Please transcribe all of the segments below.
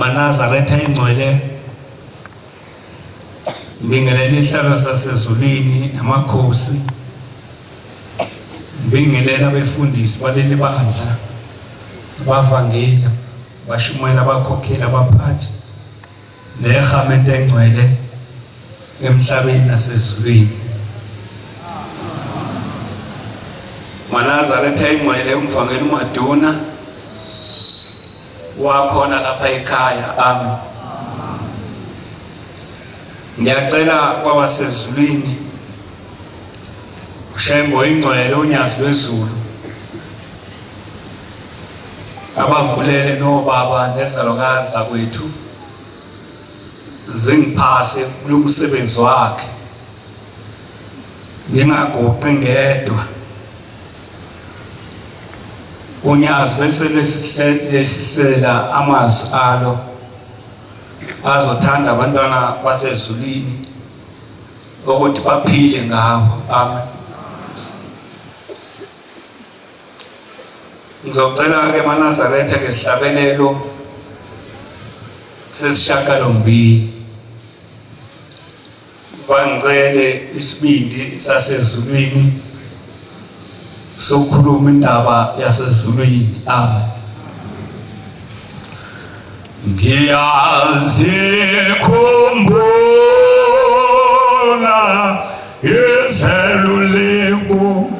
maNazaretha engcwele ngibingelela isihlalo sasezulwini namakhosi, ngibingelela abefundisi baleli bandla, abavangeli, abashumayela, abakhokheli, abaphathi nehamento engcwele emhlabeni nasezulwini. maNazaretha engcwele umvangeli uMaduna wakhona lapha ekhaya. Amen. Ngiyacela kwabasezulwini uShembo ingcwele uNyazi lwezulu abavulele nobaba nezalokazi zakwethu zingiphase kulo msebenzi wakhe, ngingagoqi ngedwa. uNyazi bese lesisela amazwi alo azothanda abantwana basezulwini ukuthi baphile ngawo. Amen. Ngizocela ke maNazaretha ngesihlabelelo sesishiyagalombili bangicele isibindi sasezulwini sokukhuluma indaba yasezulwini. Amen. Ngiyazikhumbula izeluleko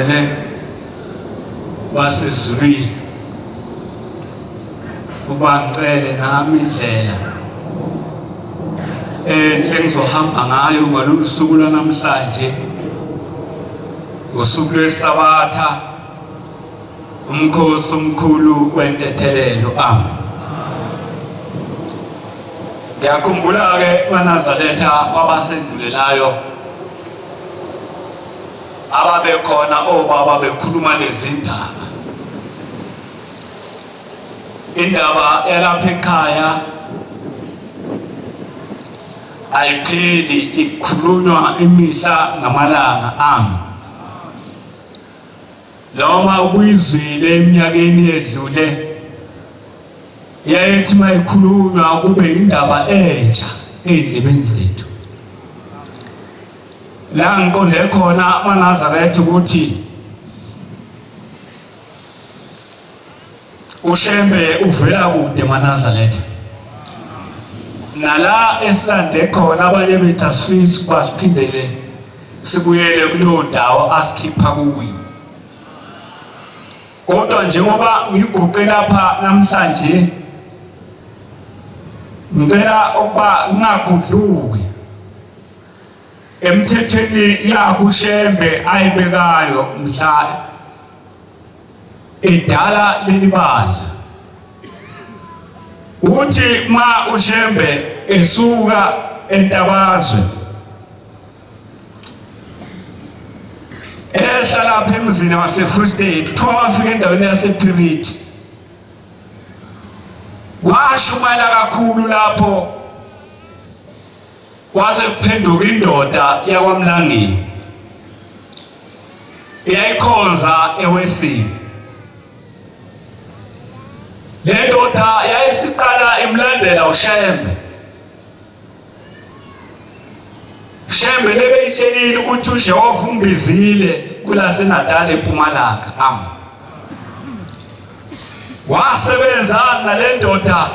abangcwele basezulwini ubangcwele nami indlela engizohamba ngayo ngalolu suku lwanamhlanje usuku lwesabatha umkhosi omkhulu wentethelelo. Amen. Ngiyakhumbula ke baNazaretha wabasendulelayo ababekhona obaba bekhuluma lezi ndaba. Indaba yalapha ekhaya ayipheli ikhulunywa imihla ngamalanga. Amen. Noma ubuyizwile eminyakeni edlule yayethi mayikhulunywa kube indaba entsha endlebeni zethu. La ngiqonde khona baNazaretha ukuthi uShembe uvela kude baNazaretha. Nala esilande khona abanye bethu asifisi basiphindele sibuyele kuleyo ndawo asikhipha kuyo. Kodwa njengoba ngiguqe lapha namhlanje ngicela ukuba ngingagudluki emthethweni yakho uShembe ayibekayo mhla edala leli bandla uthi ma uShembe esuka eNtabazwe lapha emzini wase-Free State kuthiwa wafika endaweni yasePhiriti washumayela kakhulu lapho wase kuphenduka indoda yakwaMlangeni eyayikhonza eWesile. Le ndoda yayisiqala emlandela uShembe. Shembe lebeyitshelile ukuthi uJehova umbizile kulaseNatali eMpumalanga. Amen. Wasebenza nale ndoda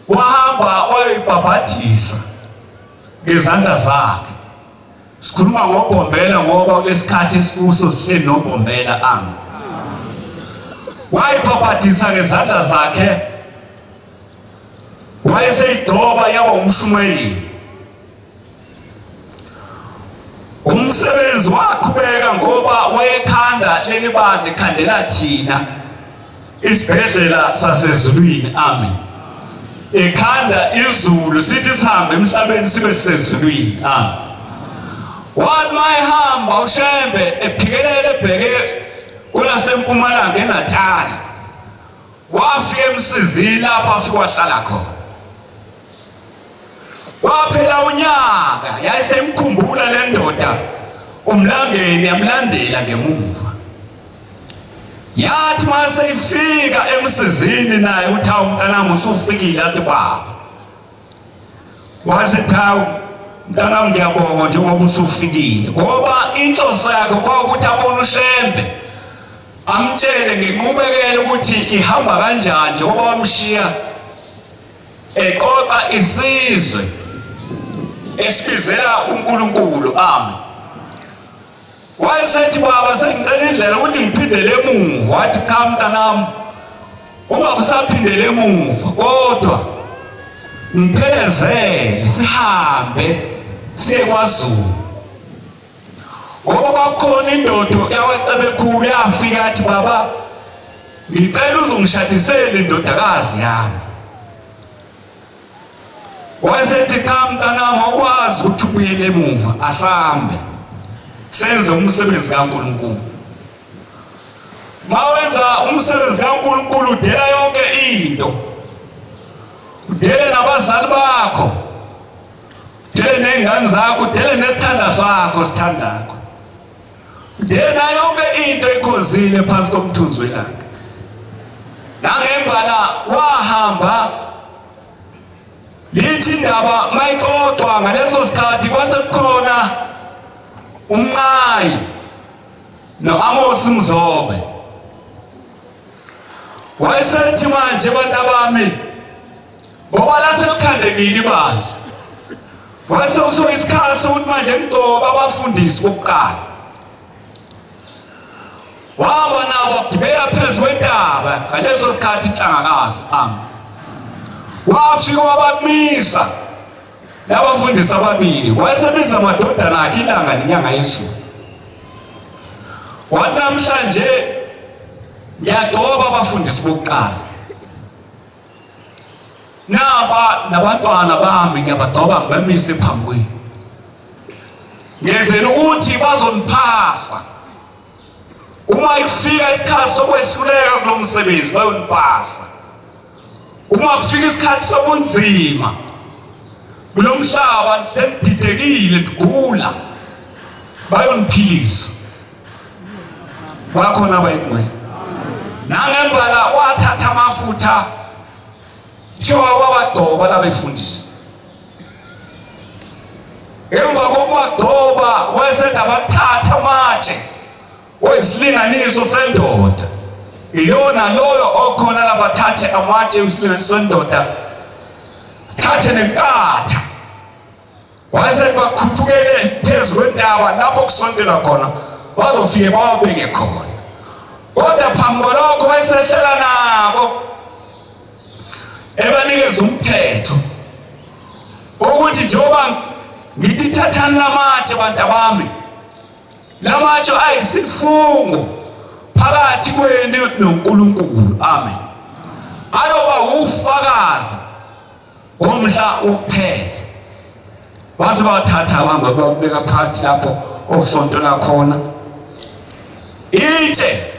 wahamba wayibhabhadisa ngezandla zakhe. Sikhuluma ngoBombela ngoba kulesikhathi esikuso sihleli noBombela. Amen. Wayibhabhadisa ngezandla zakhe wayeseyidoba yaba umshumayeli. Umsebenzi waqhubeka ngoba wayekhanda leli bandla ekhandela thina isibhedlela sasezulwini. Amen. Ekhanda izulu sithi sihambe emhlabeni sibe sezulwini. Amen. Wathi mayehamba uShembe ephikelele ebheke kulaseMpumalanga eNatali wafika eMsizini lapha afika wahlala khona. Waphela unyaka yayisemkhumbula le ndoda uMlangeni yamlandela ngemuva. Yathi mase ifika eMsizini naye uthi hawu mntanami usufikile athi baba. Wasethi hawu mntanami ngiyabonga njengoba usufikile ngoba inhloso yakhe kwakuthi abone uShembe amtshele ngenqubekelo ukuthi ihamba kanjani njengoba wamshiya eqoqa isizwe esibizela uNkulunkulu. Amen. Wayesethi baba sengicela indlela ukuthi ngiphindele emuva. Wathi cha mntanami ungabusaphindele emuva kodwa ngiphelezele sihambe siye kwaZulu. Ngoba kwakhona indoda yawacebekhulu yafika athi baba ngicela uzongishadisela indodakazi yami. Wayesethi cha mntanami awukwazi ukuthi ubuyele emuva asambe senze umsebenzi kaNkulunkulu. Mawenza umsebenzi kaNkulunkulu udela yonke into. Udele nabazali bakho, udele nengane zakho, udele nesithanda sakho sithandako. Udele na yonke into ekhonzile phansi komthunzi welanga. Nangembala wahamba lithi indaba mayixoxwa ngaleso sikhathi kwasekukhona uMnqayi noAmos Mzobe. Wayesethi manje bantabami ngoba la sekukhandekile ibandla. Wayesokuso isikhathi sokuthi manje ngigcoba abafundisi bokuqala. wahamba nabo gibela phezu kwentaba ngaleso sikhathi inhlangakazi wafika wabamisa labafundisi ababili wayesebiza amadodana akhe ilanga nenyanga yesulu wathi namhlanje ngiyadoba abafundisi bokuqala nabantwana bami ngiyabadoba ngibamise phambi kwenu ngenzela ukuthi bazoniphahla uma kufika isikhathi sokwehluleka kulo msebenzi bayoniphahla uma kufika isikhathi sobunzima kulo mhlaba sengididekile digula bayoniphilisa bakhona bayigcwele nangembala wathatha amafutha thiwa wabadoba labefundisi emva kokubadoba wayesenda bathatha amatshe wesilinganiso sendoda iyona loyo okhona labathathe amatshe wesilinganiso sendoda thathe nenkatha wayesenda bakhuphukele phezu kwentaba lapho kusondela khona bazofike bawabeke khona kodwa phambi kwalokho wayesehlela nabo ebanikeza umthetho ukuthi njengoba ngithi thathani lamatshe bantu bami lamatshe ayisifungo phakathi kwenu noNkulunkulu amen ayoba ufakazi womhla wokuphela baze bathatha abamba babeka phakathi lapho okusontola khona itshe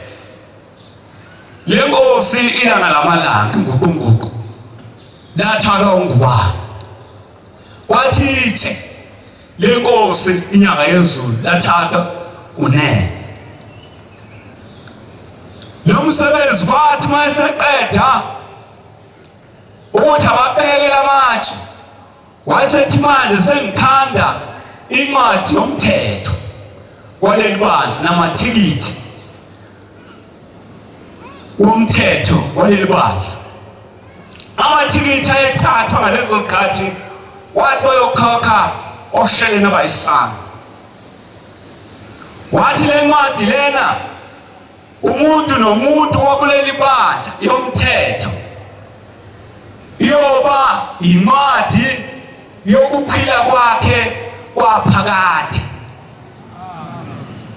lenkosi ilanga lamalanga nguqunguqu lathaka ungubani wathi itshe lenkosi inyanga yezulu lathaka unene lo msebenzi kwathi mayeseqeda ukuthi ababeke lamatshe wayesethi manje sengikhanda incwadi yomthetho waleli bandla namathikithi womthetho waleli bandla amathikithi ayethathwa ngalezo zikhathi wathi wayokhokha osheleni abayisihlanu wathi le ncwadi lena umuntu nomuntu wakuleli bandla yomthetho iyoba incwadi yokuphila kwakhe kwaphakade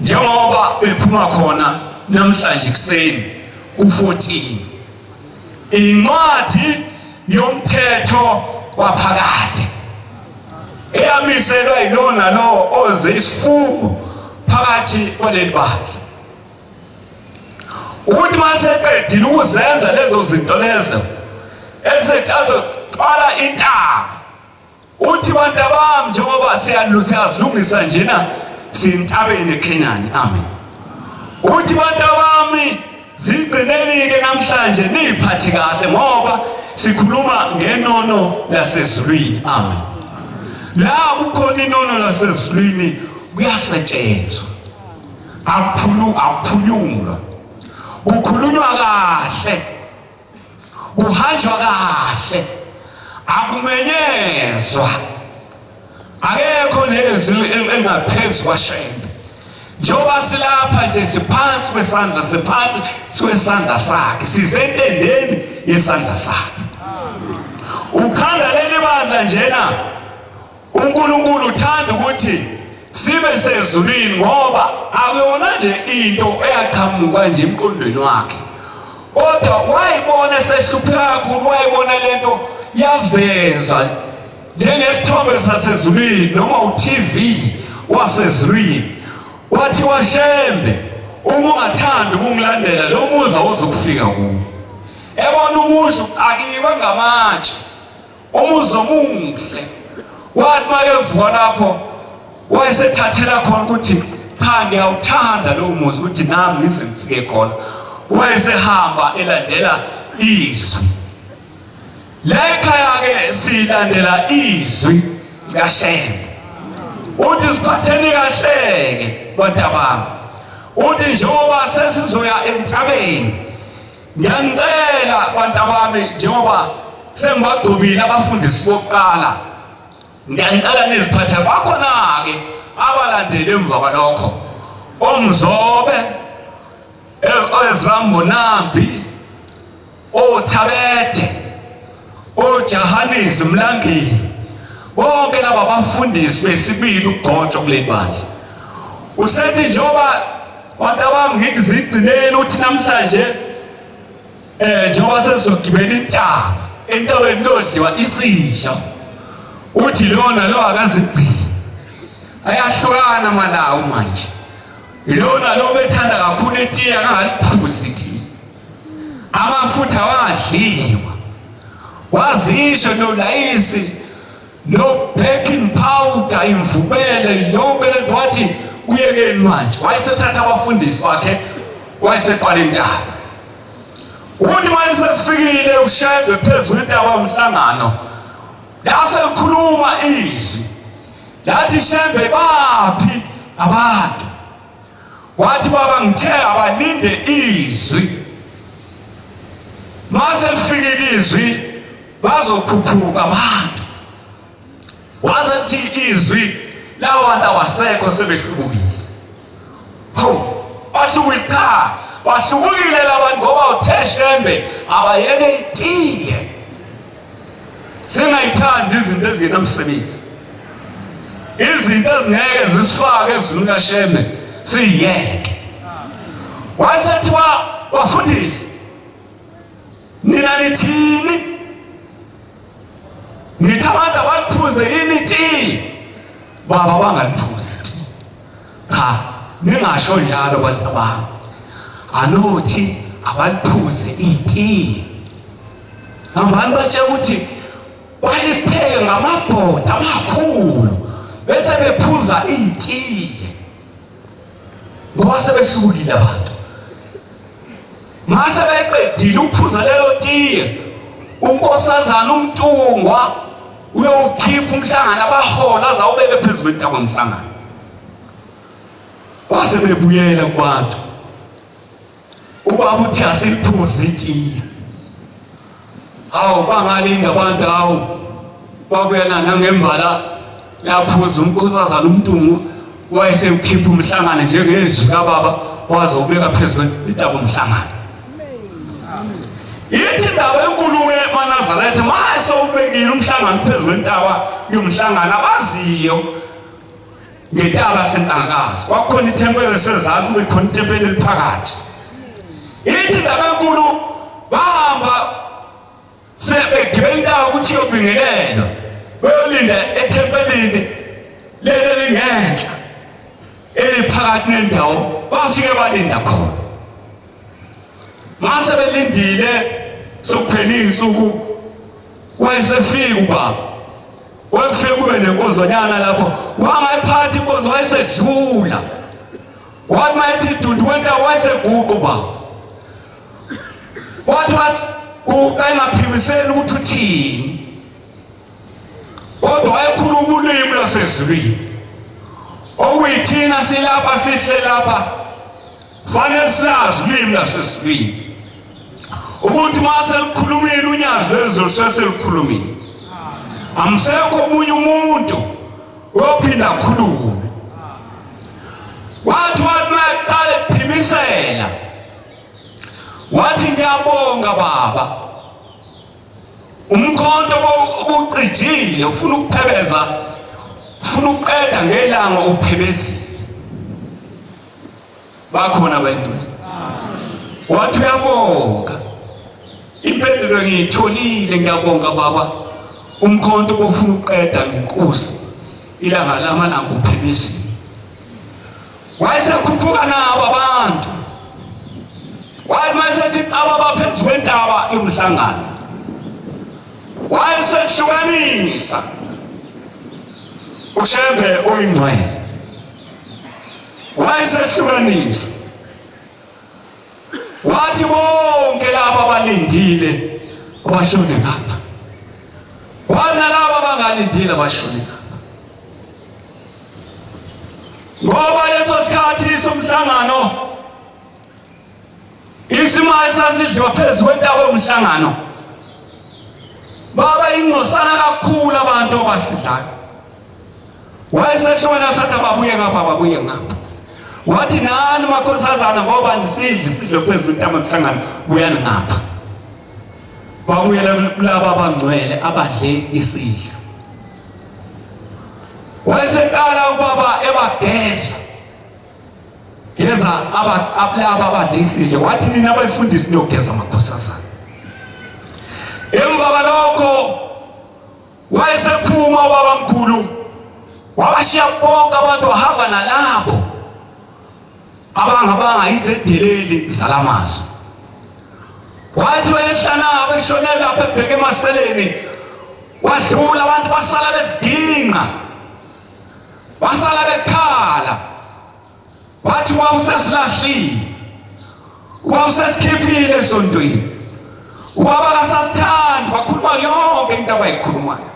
njengoba bephuma khona namhlanje kuseni u14 incwadi yomthetho waphakade eyamiselwa yilona lo oze isifungo phakathi kwaleli bandla ukuthi maseqedile ukuzenza lezo zinto lezo esethazo qala intaba uthi bantu bami njengoba siyazilungisa njena sintabeni eKenani amen uthi bantu bami zigcinelike namhlanje niphathe kahle ngoba sikhuluma ngenono lasezulwini amen la kukhona inono lasezulwini kuyasetshenzwa akuphulungwa ukhulunywa kahle uhanjwa kahle akumenyezwa akekho nezwi engaphezu kwashembe njengoba silapha nje siphansi kwesandla sakhe sisentendeni yesandla sakhe ukhanda leli bandla njena uNkulunkulu uthanda ukuthi sibe sezulwini ngoba akuyona nje into eyaqhamuka nje emqondweni wakhe kodwa wayibona sehlupheka kakhulu wayibona lento yavezwa njengesithombe sasezulwini noma uTV wasezulwini wathi washembe uma ungathanda ukungilandela lo muza uzokufika kuwo ebona umusho akiwe ngamatshe umuzo omuhle wathi mayevuka lapho wayesethathela khona ukuthi cha ngiyawuthanda lo muzi ukuthi nami ngize ngifike khona wayesehamba elandela izwi lekhaya ke silandela izwi likaShembe uthi siphatheni kahle ke bantu bami uthi njengoba sesizoya entabeni ngiyangicela bantu bami njengoba sengibagcobile abafundisi bokuqala ngiyangicela niziphathe bakhona ke abalandele emva kwalokho omzobe eZambo Nambi, oThabete, oJahanisi Mlangeni, bonke laba bafundisi besibili uGqotho kule bandla. Usethi njengoba bantu abami ngithi zigcineni uthi namhlanje njengoba sesizogibela intaba, entabeni lodliwa isidlo, uthi lona lo akazigcini. Ayahlukana malawo manje. Ilona lo bethanda kakhulu itiye angaliphuzi itiye. Amafutha awadliwa. Wazisho nolayisi no baking powder imvubele yonke lento wathi kuyekeni manje. Wayesethatha abafundisi bakhe wayeseqala intaba. Uthi manje sefikile uShembe phezulu kwentaba yomhlangano. Lase likhuluma izwi. Lathi Shembe baphi abantu. Wathi baba ngithe abalinde izwi. Mase lifikile izwi bazokhuphuka abantu. Wazathi izwi lawo bantu abasekho sebehlukile. Ho, basuka basukile labantu ngoba uthe Shembe abayeke itiye. Singayithandi izinto ezingenamsebenzi. Izinto ezingeke zisifake ezulwini kaShembe siyeke. Wayesethi bafundisi nina nithini? Nithi abantu abaliphuze yini itiye? Baba bangaliphuzi itiye. Cha, ningasho njalo bantu abami. Anothi abaliphuze itiye. Abantu batshela ukuthi balipheke ngamabhoda amakhulu bese bephuza itiye. Ngoba sebehlukile abantu. Mase beqedile ukuphuza lelo tiye, unkosazana uMtungwa uyokhipha umhlangano abahola azawubeke phezulu kwentaba yomhlangano. Wase bebuyela kubantu. Ubaba uthi asiliphuze itiye. Hawu bangalinda abantu hawu bakuyena nangembala yaphuza unkosazana uMtungwa wayesekhipha umhlangano njengezwi kaBaba wazobeka phezulu kwentaba yomhlangano. Yithi indaba enkulumo eManazaretha mase ubekile umhlangano phezulu kwentaba yomhlangano abaziyo ngetaba sentangakazi. Kwakhona ithempeli lesezantsi bekhona ithempeli eliphakathi. Yithi indaba enkulu bahamba sebegibela intaba ukuthi yobingelelwa. Beyolinda ethempelini leli lingenhla eliphakathi nendawo bafike balinda khona. Mase belindile sokuphela insuku wayesefika ubaba. Wayefika kube nenkonzonyana lapho wangayiphathi inkonzo wayesedlula. Wathi mayethi dundu wenta wayeseguqa ubaba. Wathi kayengaphimiseli ukuthi uthini. Kodwa wayekhuluma ulimi lwasezulwini. Okuyithina silapha sihle lapha fanele silazi ulimi lwasezulwini. Ukuthi mase likhulumile unyazi lwezulu seselikhulumile. Amsekho omunye umuntu ophinda akhulume. Wathi maqale ukuphimisela. Wathi ngiyabonga baba. Umkhonto obucijile ufuna ukuphebeza, ufuna ukuqeda ngelanga uphebezile. Bakhona abantu. Wathi uyabonga. Impendulo ngiyitholile ngiyabonga baba. Umkhonto obufuna ukuqeda ngenkosi ilanga lamalanga uphebezile. Wayesekhuphuka nabo abantu. Wayesethi abaphezulu kwentaba yomhlangano. Wayesehlukanisa uShembe oyingcwele. Wayesehlukanisa. Wathi bonke laba abalindile bashone ngapha. Wana laba abangalindile bashone ngapha. Ngoba leso sikhathi somhlangano isimali sasidliwa phezulu kwentaba yomhlangano. Baba ingcosana kakhulu abantu abasidlayo. Wayesehlona sathi ababuye ngapha ababuye ngapha. wathi nani makhosazana ngoba ndisidle isidlo phezulu intaba emhlangano buyani ngapha. Babuyela laba abangcwele abadle isidlo. Wayeseqala ubaba ebageza geza laba abadle isidlo, wathi nina abayifundisi niyogeza amakhosazana. Emva kwalokho wayesephuma ubaba mkhulu wabashiya bonke abantu wahamba nalabo abangabanga izedeleli zalamazwi. Wathi wayehlana abeshonela lapha ebheke emaseleni, wadlula abantu basala beziginqa, basala bekhala. Wathi ubaba usesilahlile, ubaba usesikhiphile esontweni, ubaba akasasithandi, wakhuluma yonke into abayikhulumayo.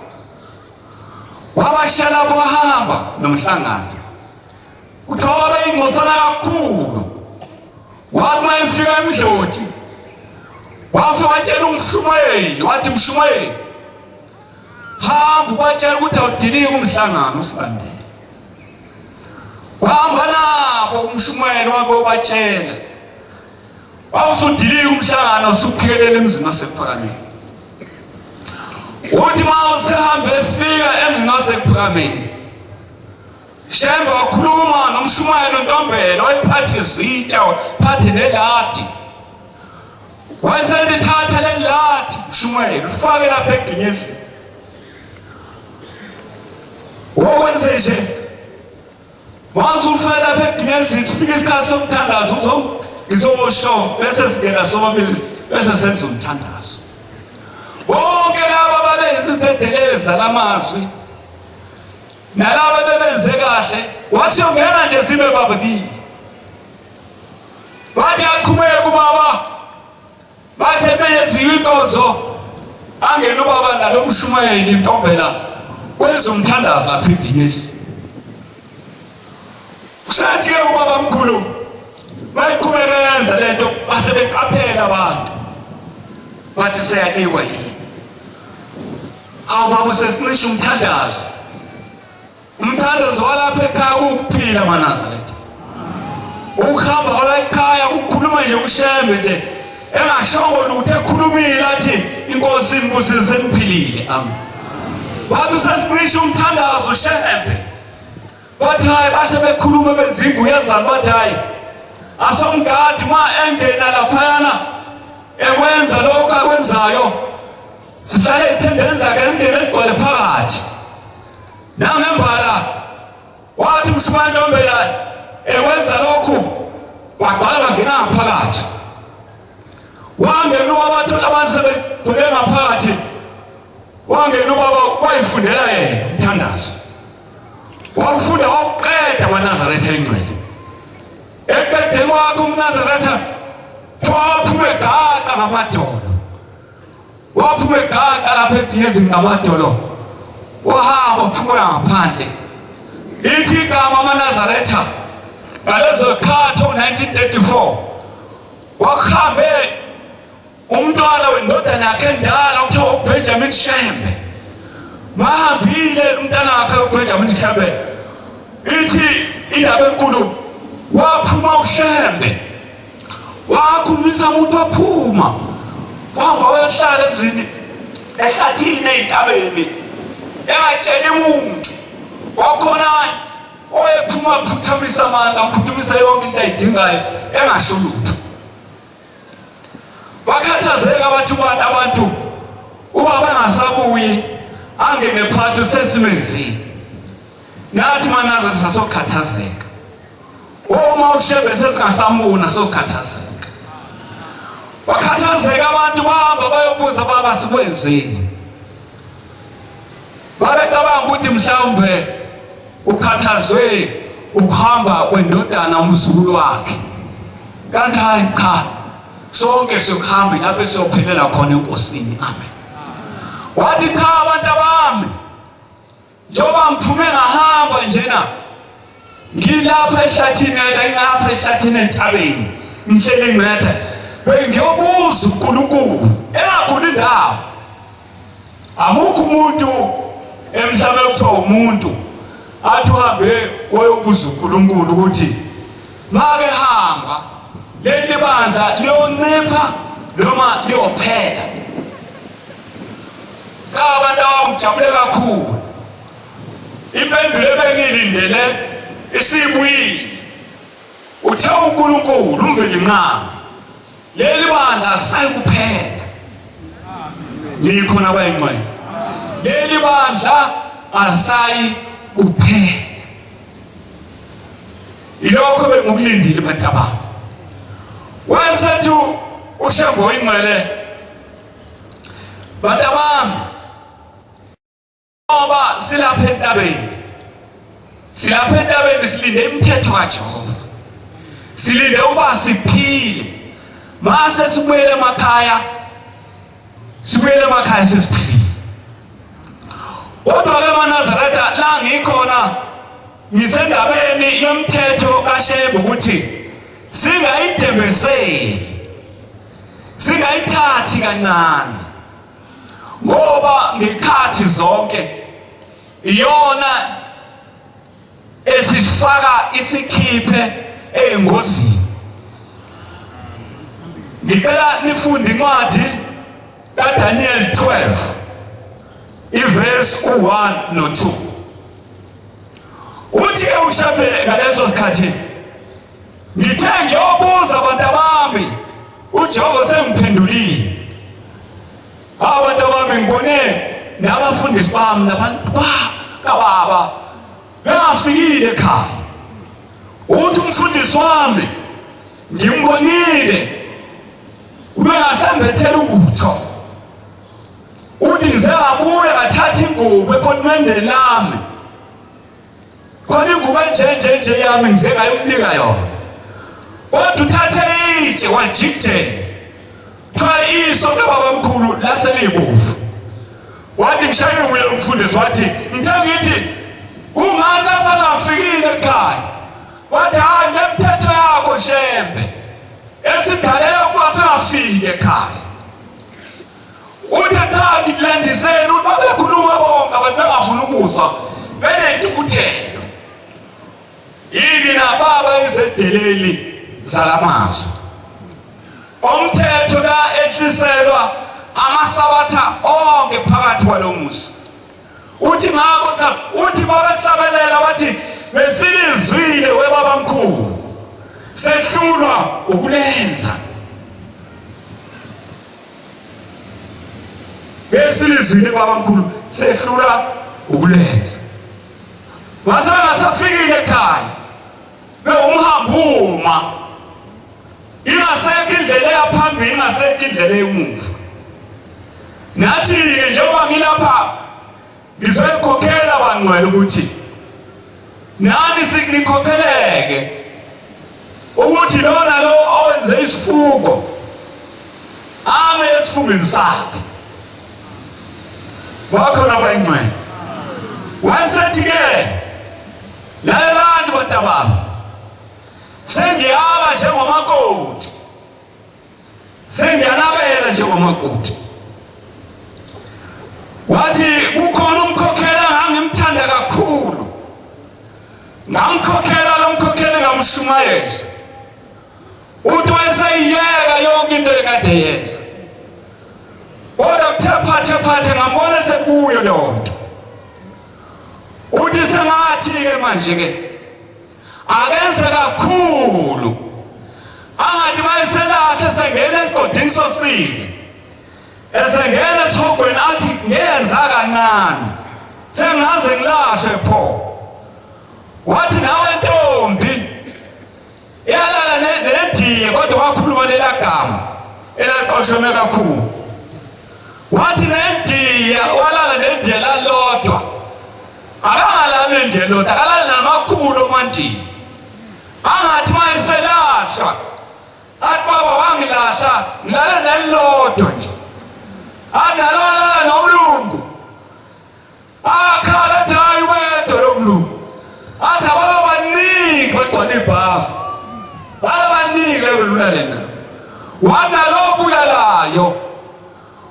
Wabashiya lapho wahamba nomhlangano. Kuthiwa wabe ingxoxana kakhulu. Wathi uma efika eMdloti wafika watshela uMshumayeli, wathi Mshumayeli, hamba ubatshela ukuthi awudiliki umhlangano usilandele. Wahamba nabo uMshumayeli wabe ubatshela. Wawusudilika umhlangano usuphikelele emzini wasePhakameni. Uthi ma usehambe efika emzini wasePhakameni, Shembe wakhuluma noMshumayeli uNtombela, wayephathe izitsha, waphathe neladi. Wayeselithatha leladi uMshumayeli ufake lapha eginyezini. Wokwenze nje manje ufake lapha eginyezini, ufike isikhathi somthandazo ngizosho bese singena sobabili bese senza umthandazo. Bonke laba babezizithelele zalamazwi nalaba bebenze kahle, wathi ungena nje sibe babili. Bathi aqhubeka ubaba, bathe beyenziwe inkonzo, angena ubaba nalo Mshumayeli Ntombela kwenza umthandazo lapha eginyezini. Kusathi-ke ubaba mkhulu bayiqhubeka yenza lento, base beqaphela abantu, bathi seyanikwa yini. Hawu baba usesicisha umthandazo. Umthandazo walapha ekhaya ukuphila maNazaretha. Ukuhamba wala ekhaya ukukhuluma nje uShembe nje engashongo lutho, ekhulumile athi inkosi imbusise niphilile. Amen. Bathi usesicisha umthandazo uShembe. Bathi hayi base bekhuluma bezinguyazana, bathi hayi asomgadi uma engena laphayana ekwenza lokho akwenzayo, sihlale ithembeni zakhe zingene ezigcwele phakathi. Nangembala wathi uMshumayeli Ntombela ekwenza lokhu waqala bangena ngaphakathi. Wangena ubaba bathola abantu sebegcwele ngaphakathi, wangena ubaba wayifundela yena umthandazo. Wafunda waqeda maNazaretha engcwele. Eqedeni wakho uMnazaretha waphuma egaqa ngamadolo. Waphuma egaqa lapha eginyezini ngamadolo. Wahamba uphuma ngaphandle. Ithi igama maNazaretha ngalezo khathi 1934 wahambe umntwana wendodana yakhe endala kuthiwa uBenjamin Shembe. Mahambile umntwana wakhe uBenjamin Shembe. Ithi indaba enkulu waphuma uShembe, wakhulumisa umuntu waphuma, wahamba wayehlala emzini ehlathini ey'ntabeni engatsheli muntu. Wakhona oyephuma aphuthamisa amanzi, aphuthumisa yonke into ayidingayo engasho lutho. Bakhathazeka abantu uba bangasabuyi angene phakathi usesimenzini. Nathi maNazaretha sokhathazeka. Uma uShembe sesingasambona sokhathazeka. Bakhathazeka abantu bahamba bayobuza baba sikwenzeni. Babecabanga ukuthi mhlawumbe ukhathazwe ukuhamba kwendodana umzukulu wakhe. Kanti hayi cha, sonke siyokuhamba lapho siyophelela khona enkosini. Amen. Wathi cha abantu bami, njengoba ngiphume ngahamba njena ngilapha ehlathini yedwa, ngilapha ehlathini entabeni ngihleli ngedwa, bengiyobuza uNkulunkulu engakhona indawo. Amukho umuntu emhlabeni kuthiwa umuntu athi uhambe wayobuza uNkulunkulu ukuthi make hamba leli bandla liyoncipha noma liyophela. Cha abantu abangijabule kakhulu impendulo ebengilindele isibuyile. Uthe uNkulunkulu umveli nqama leli bandla alisayi kuphela. Likhona bayingcwele leli bandla alisayi kuphela. Ilokho bengikulindile bantu abami. Wasethu uShambo ingcwele bantu abami ngoba silapha entabeni. Silapha entabeni silinde imithetho kaJehova. Silinde uba siphile. Mase sibuyele emakhaya. Sibuyele emakhaya sesiphilile. Kodwa ke eNazaretha la ngikhona ngisendabeni yomthetho kaShembe ukuthi singayidembeseli. Singayithathi kancane. Ngoba ngikhathi zonke iyona esifaka isikhiphe engozini. Ngicela nifunde incwadi kaDaniel 12 iverse 1 no 2. Uthi uShambe ngalezo sikhathi ngithe ngiyobuza abantu bami uJehova sengiphendulile. Abantu bami ngibone nabafundisi bami nabantu kababa bengafikile ekhaya. Uthi umfundisi wami ngimbonile ubengasembethela utho. Uthi ngizabuya ngathatha ingubo ekhonimendeni lami. Khona ingubo nje yami ngize ngayomnika yona. Kodwa uthathe itshe walijikijela. Kuthiwa iso kababamkhulu laselibovu. Wathi mshayile umfundisi wathi ngithe ngithi ungani lapha ngafikile ekhaya. Wathi hayi lemithetho yakho Shembe esidalela ukuba singafiki ekhaya. Uthi athandi kulandiseni ukuthi babekhuluma bonke abantu bengafuna ukuzwa benentukuthelo. Yini nababa izedeleli zalamazwi. Umthetho la ehliselwa amasabatha onke phakathi kwalomuzi. Uthi ngakho uthi babehlabelela bathi besilizwile webabamkhulu sehlulwa ukulenza. Besilizwile babamkhulu sehlulwa ukulenza. Basafikile ekhaya beumhambuma. Ingasekho indlela yaphambili ingasekho indlela emuva. Nathi ke njengoba ngilapha ngizoyikhokhela bangcwele ukuthi nani sikunikhokeleke ukuthi lona lo owenze isifuko ame esifungweni sakhe. Wakhona bayingcwele. Wasethi-ke lalela bantu bami sengiyaba njengomakoti. Sengiyanabela njengomakoti. Wathi kukhona umkhokhela ngangimthanda kakhulu. Ngamkhokhela lo mkhokhela ngamshumayeza. Uthi wayeseyiyeka yonke into ekade yenza. Kodwa kuthe phathe ngambona sekuyo leyo nto. Uthi sengathi-ke manje-ke akenze kakhulu. Angathi bayiselahle sengena esigodini sosizi. Esengena esihogweni athi ngenza kancane. Sengaze ngilahle pho. Wathi nawe ntombi yalala nediye kodwa wakhuluma lela gama elaqoshome kakhulu. Wathi nediye walala nediye lalodwa. Akangalala nediye lodwa akalala namakhulu omantiye. Angathi mayiselahla athi baba wangilahla ngilala nelodwa nje. Analala nomlungu. Akhala athi hayi wedwa lo mlungu. Athi baba baningi begcwala ibhafu. Baba baningi lebulale na. Wanalobulalayo.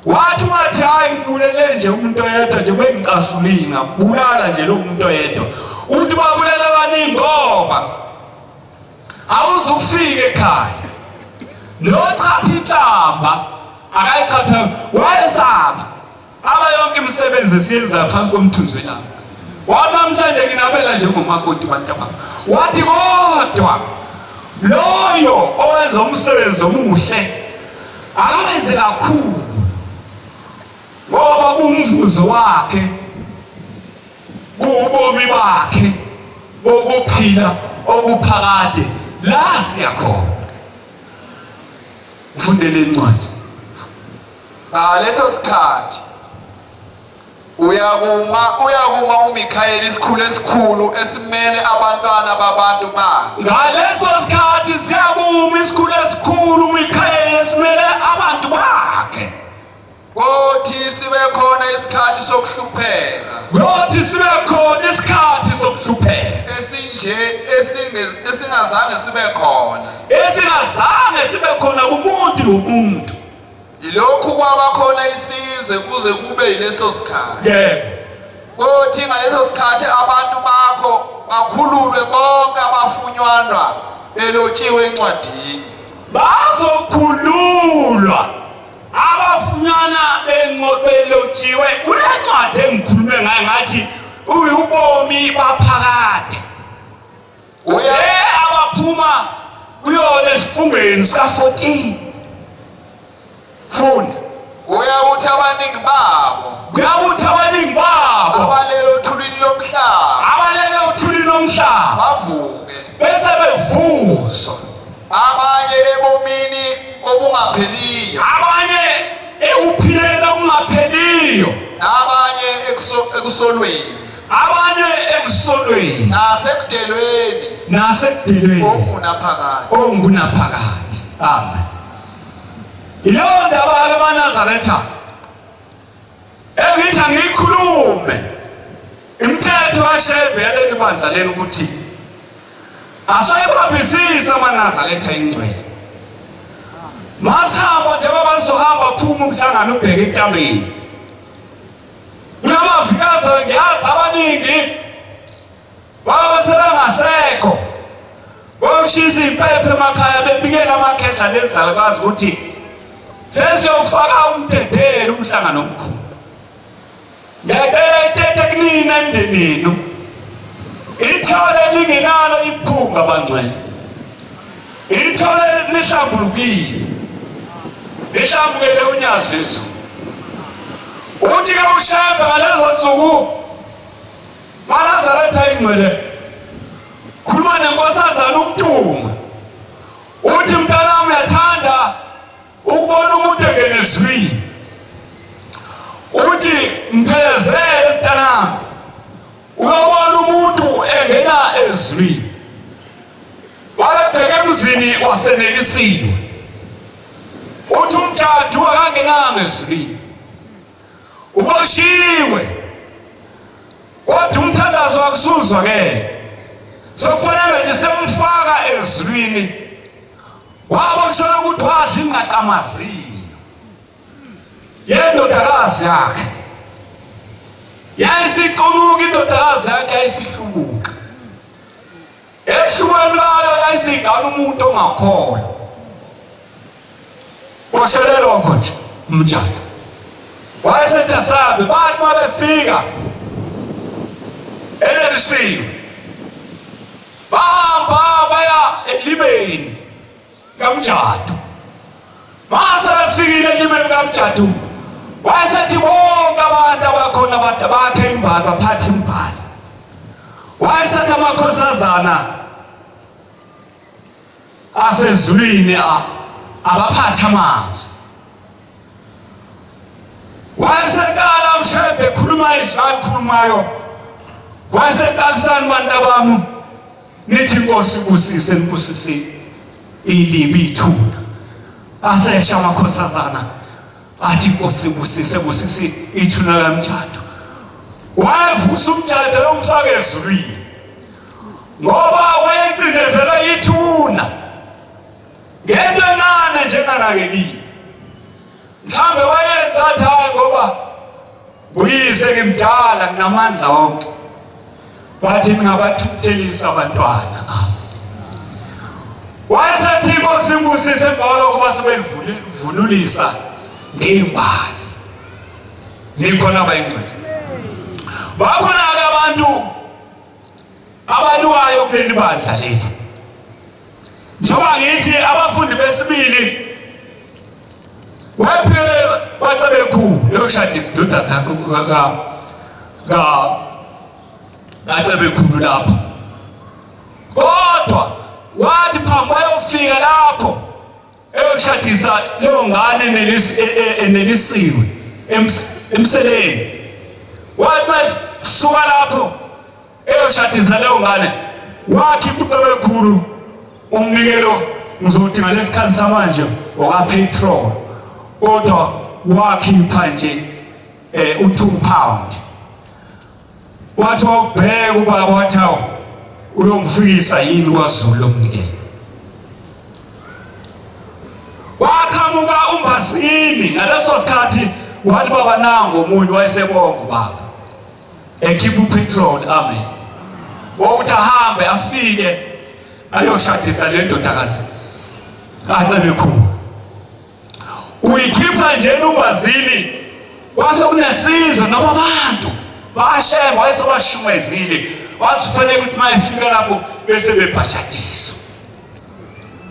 Wathi mathi hayi ngibulele nje umuntu oyedwa nje bengicasuli ngabulala nje lo muntu oyedwa. Uthi babulala abaningi ngoba awuzufika ekhaya nochapha inhlamba akayichapha wayesaba aba yonke imisebenzi esiyenza phansi komthunzi welanga namhlanje nginabela njengomakoti bantabami wathi kodwa loyo owenza umsebenzi omuhle akawenze kakhulu ngoba umvuzo wakhe kubomi bakhe bokuphila okuphakade la siyakhona ufundele incwadi ngaleso sikhathi uyakuma uMikhayeli isikhulu esikhulu esimele abantwana babantu bakhe ngaleso sikhathi siyakuma isikhulu esikhulu uMikhayeli esimele abantu bakhe kothi sibe khona isikhathi sokuhlupheka kothi sibe khona isikhathi sokuhlupheka esingazange sibe khona kumuntu nomuntu yilokhu kwaba khona isizwe kuze kube yileso sikhathi yebo kothi ngaleso sikhathi abantu bakho bakhululwe bonke abafunyanwa belotshiwe encwadini bazokhululwa abafunyanwa belotshiwe kule ncwadi engikhulume ngayo ngathi ubomi baphakade abaphuma uyona esifungweni sika-14 funda uyakuthi abaningi babo abalele othulini lomhlaba bavuke bese bevuswa abanye ebomini obungapheliyo abanye ekuphileni okungapheliyo abanye ekusolweni nasekudelweni okungunaphakade amen yileyo ndaba-ke banazaretha engithi angiyikhulume imithetho yashebheleni bandlaleni ukuthi asayibambisise amanazaretha ingcwele masihamba njengoba sizohamba phuma umhlangano ubheke entambeni kunamavikazi ngiyazi abaningi baba sebengasekho bokushisa impepho emakhaya bebikela amakhehla lezalukwazi ukuthi sesiyofaka umdedeli umhlangano omkhulu ngiyacela itete kunina emndenini ithole lingenalo iphunga bangcwele ithole lihlambulukile lihlambukele unyazi lezulu uthi ke ushambe ngalezo nsuku banazaretha ingcwele khuluma nenkosazana umtunga uthi mntanami uyathanda ukubona umuntu engene ezwini uthi mphezele mntanami uyobona umuntu engena ezwini wabebheke emzini wasenelisiwe uthi umthathu akangenanga ezwini uboshiwe kodwa umthandazo wakusuzwa-ke sokufanele nje semfaka ezwini waboshola ukuthi wadla ingaqamazinyo yendodakazi yakhe yayisiqumuka indodakazi yakhe yayisihlubuka ekuhlukweni kwayo yayisigana umuntu ongakholwa boshele lokho nje umtshado wayesethi asabe bathi uma befika enelisiwe bahamba baya elibeni kamtshado mase befikile elibeni kamtshado wayesethi bonke abantu abakhona bakhe imbali baphathe imbali wayesethi amakhosazana asezulwini abaphathe amanzi wayesekala ushebhe ekhuluma izwi alikhulumayo wayeseqalisani bantabami nithi inkosi ibusise nibusise ilibi ithuna asesha amakhosazana athi inkosi ibusise ithuna lamtshado wayevusa umtshado yomfaka ezulwini ngoba wayecindezelwe ithuna ngento encane njenganakekile mhlambe wayenza athi hayi ngoba uyise ngimdala nginamandla wonke bathi ningabathuthelisa abantwana wayesethi inkosi imbusise emva kuba sebelivunulisa ngeimbali nikhona bayingcwele bakhona-ke abantu abaluwayo kuleli bandla leli njengoba ngithi abafundi besibili wephele wacebekhulu eyoshadisa indoda zakho kacebekhulu lapho kodwa wathi phambi wayofika lapho eyoshadisa leyo ngane enelisiwe emseleni wathi masuka lapho eyoshadisa leyo ngane wakhipha ucebekhulu umnikelo ngizothi ngalesikhathi samanje okapetrol kodwa wakhipha nje u2 pound wathi wabheka ubaba wathi uyomfikisa yini kwaZulu omnikelo wakhamuka uMbasini ngaleso sikhathi wathi baba nango umuntu wayesebonga baba ekhipha upetrol amen wokuthi ahambe afike ayoshadisa le ndodakazi kaCebekhulu uyikhipha nje uMbasini kwase kunesizwe noma abantu bashemba wayesebashumezile wathi kufanele ukuthi mayifika lapho bese bebhajatiswa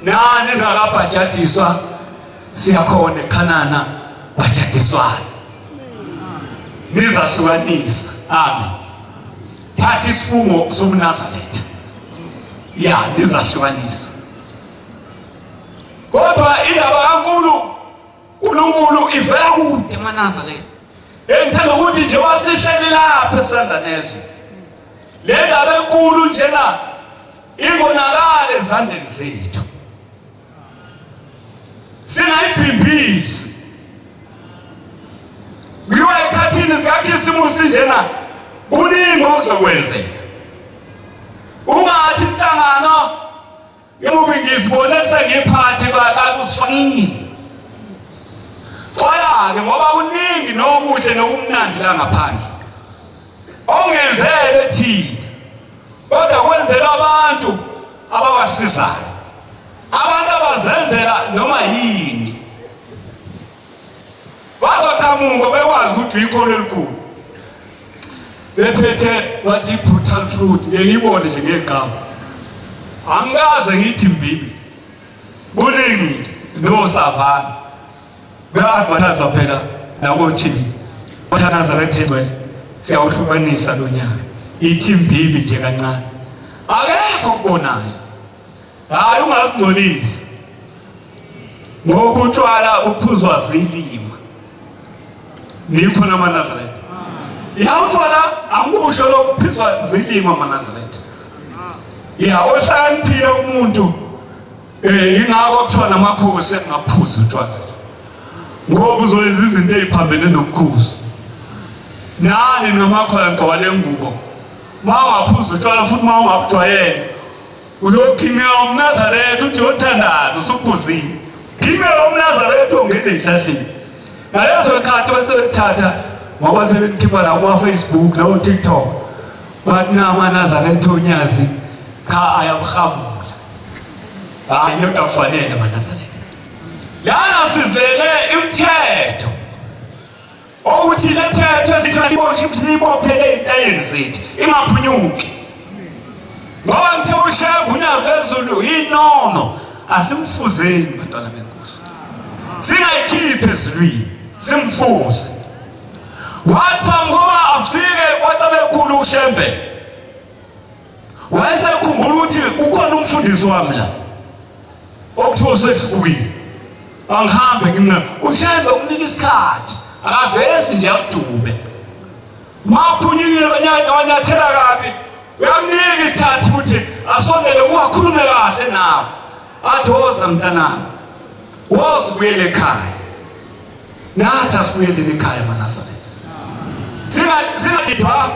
nani ngakabhajatiswa siyakhona eKhanana bhajatiswana nizahlukanisa amen thatha isifungo sobuNazaretha ya nizahlukanisa kodwa indaba kaNkulunkulu ivela kude eManazaretha engithanda ukuthi nje wasihleli lapha eSandanezwe le ndaba enkulu njena ibonakala ezandleni zethu singayibhimbisi kuyiwa ekhathini zikaKhisimusi njena kuningi okuzokwenzeka ungathi inhlangano yokubi ngizibone sengiphathi kakusifakile xwaya-ke ngoba kuningi nokuhle nokumnandi la ngaphandle ongenzele thina kodwa kwenzela abantu abawasizayo abantu abazenzela noma yini bazaqhamuka bekwazi ukuthi uyikhona elikhulu bephethe wathi brutal fruit ngiyibone nje ngegama angikaze ngithi mbibi buningi nosavana be-advertise phela nako-TV eNazaretha engcwele siyawuhlukanisa lo nyaka ithi mbibi nje kancane akekho okubonayo hayi ungazingcolisi ngoba utshwala buphuzwa zilima nikhona eManazaretha yawuthola angikusho lokhu kuphuzwa zilima eManazaretha ya ohlakaniphile umuntu ingako kuthiwa namakhosi engaphuzi utshwala ngoba uzoyenza izinto eziphambene nobukhosi nani namakhola ngqwale ngubo mawaphuza utshwala futhi mawungabujwayele uyokhingela uMnazaretha uthi uthandaza usuphuzile khingela uMnazaretha ongene ehlahleni ngalezo ikhathi wasebethatha ngoba sebengikhipha la kuma-Facebook naku-TikTok bathi naManazaretha onyazi cha ayabuhamula hayi yodwa kufanele eManazaretha lana sizele imithetho ukuthi le mthetho siyibophele ey'tayeni zethu ingaphunyuki ngoba ngithe uShembe uNyakezulu yinono asimfuzeni bantwana benkosi singayikhiphe ezulwini simfuze wathi phambi ngoba afike kwaCebekhulu uShembe wayesekhumbula ukuthi kukhona umfundisi wami la okuthiwa usehlukile angihambe ngimna uShembe ukunika isikhathi akavesi nje akudube maphunyukile abanyathela kabi uyamnika isikhathi futhi asondele ukhulume kahle nawe adoza mntanami woza ubuyele ekhaya nathi asibuyeleni ekhaya eManazaretha singadidwa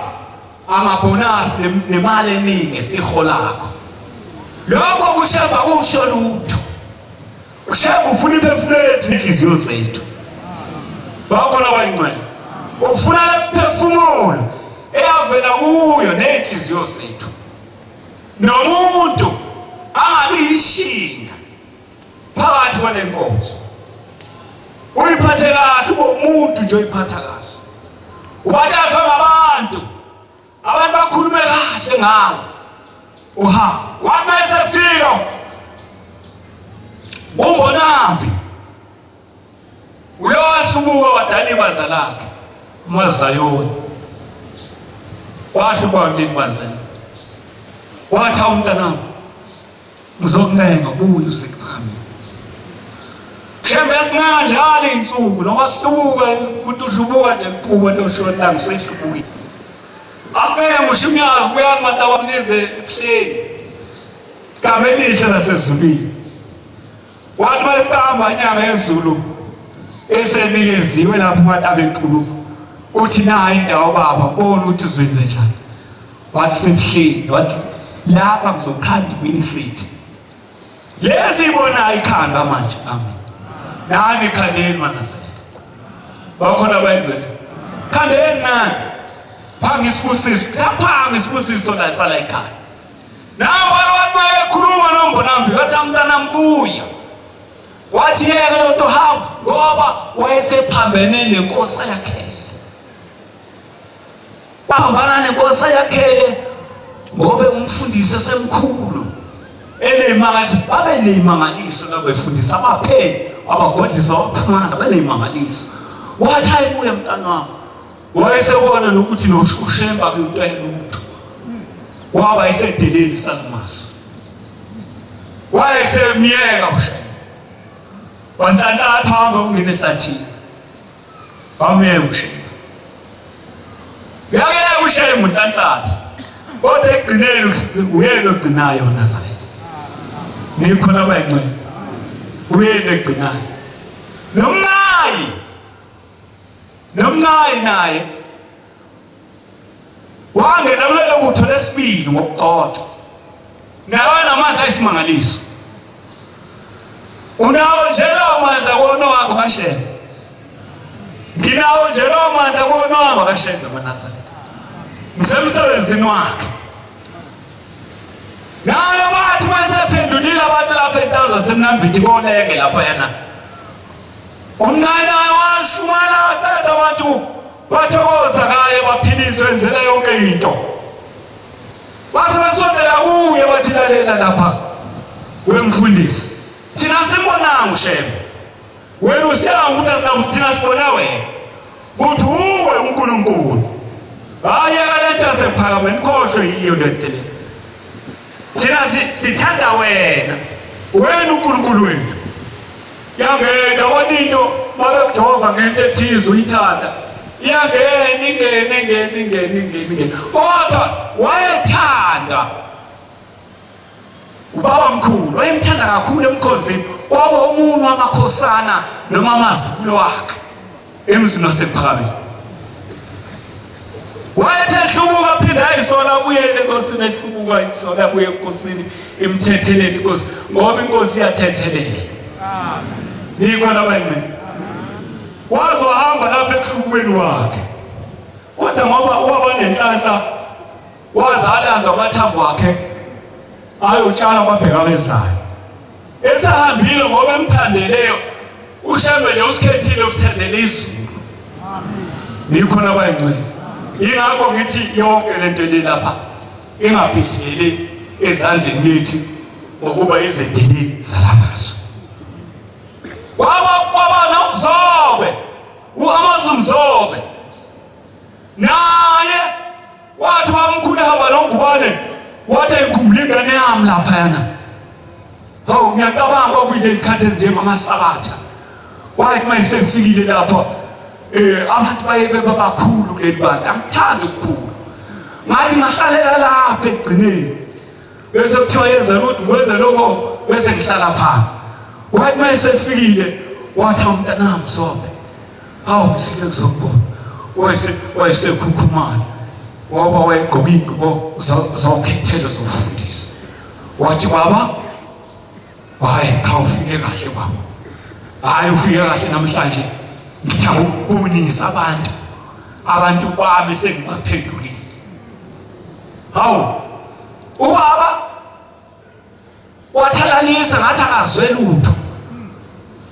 amabonasi nemali eningi esiholakho lokho kuShembe akusho lutho uShembe ufuna imphefumulo yethu nenhliziyo zethu bakhona bayingcwele ufuna le mphefumulo eyavela kuyo nenhliziyo zethu nomuntu angabi yishinga phakathi kwalenkonzo uyiphathe kahle ubomuntu nje uyiphatha kahle ubathathwa ngabantu abantu bakhulume kahle ngawe wamese fika umbonambi uyasubuka wadala ibandla lakhe uMazayoni washo kwaleli bandla wathi umntanami ngizokuncenga ubuye usekhami shembe singanjalo insuku noma sibuka ukuthi usubuka nje kuqhuba loshona la ngisehlubuki asike mushimyazi kuyani matawamnize ebuhleni igama elihle lasezulwini wathi bayihamba inyanga yezulu esenikeziwe lapho uMataba equlu uthi nayi indawo baba bona ukuthi uzwenze njani wathi sebuhleni wathi lapha kuzokhanda iminisethi lesibonayo ikhanda manje amen nani khandeni maNazaretha bakhona bayindwe khandeni nani phanga isibusiso saphanga isibusiso la sala ekhaya nawo abantu bayekhuluma nombonambi wathi umntana mbuya wathi yeke lo nto hamba ngoba wayesephambene nenkosi yakhe bahambana nenkosi yakhe ngoba umfundisi esemkhulu enemangaliso babe nemangaliso labefundisa abapheli abagodlisa waphamaza benemangaliso wathi ayibuye mntana wami wayesebona nokuthi noshemba kwinto elutho waba isedeleli salamaso wayesemyeka ushemba wantantatha hamba ungene ehlathini wamyeka ushemba yake ushemba untantatha kodwa egcineni uyena ogcinayo uNazaretha nikhona bayingcwele uyena egcinayo nomnayi naye wangena kulelo butho lesibili ngokuqotha nawe namandla esimangaliso unawo nje lawo mandla kono wakho kaShembe nginawo nje lawo mandla kono wakho kaShembe maNazaretha ngisemsebenzini wakhe naye bathi basephendulile abantu lapha entanza semnambithi kolenge lapha yana umnayina washumana waqeda abantu bathokoza ngaye baphiliswe enzela yonke into base basondela kuye bathi lalela lapha wemfundisi thina simbonanga uShembe wena usiyanga ukuthi asamthina sibona wena ukuthi uwe uNkulunkulu hayi akalento asephakameni khohlwe yiyo lento le thina sithanda wena uNkulunkulu wethu yangena waninto mabe Jehova ngento ethizo uyithanda ingene kodwa wayethanda ubaba mkhulu wayemthanda kakhulu emkhonzini waba umuntu wamakhosana noma amazibulo wakhe emzini wasephakameni wayethe hlubuka phinda ayisona abuyele enkosini ehlubuka isona abuye enkosini imthetheleni inkosi ngoba inkosi iyathethelela nikho labangcini wazohamba lapha ehlubweni wakhe kodwa ngoba waba nenhlanhla wazala ngamathambo akhe ayotshala kwabheka bezayo esahambile ngoba emthandeleyo uShembe nje usikhethile usithandele izulu nikho labangcini ingakho ngithi yonke lento le lapha ingabhidleli ezandleni lethu ngokuba izedeli zalamaso waba nomzobe uAmazumzobe naye wathi bamkhulu hamba noNgubane wathi ngikhumbula ingane yami lapha yana ngiyacabanga ukuyile ikhathi njengamasabatha wathi mayisefikile lapha abantu bayebe babakhulu kuleli bandla angithanda ukukhulu ngathi ngahlalela lapha egcineni bese kuthiwa yenza lutho ngwenze lokho bese ngihlala phansi wathi mayisefikile wathi umntanami Mzobe msile kuzokubona wayesekhukhumala ngoba wayegqoka ingubo zokhethelo zokufundisa wathi baba khawufike kahle baba hayi ufike kahle namhlanje ngithanda ukubonisa abantu bami sengibaphendulile ubaba wathalalisa ngathi akazwe lutho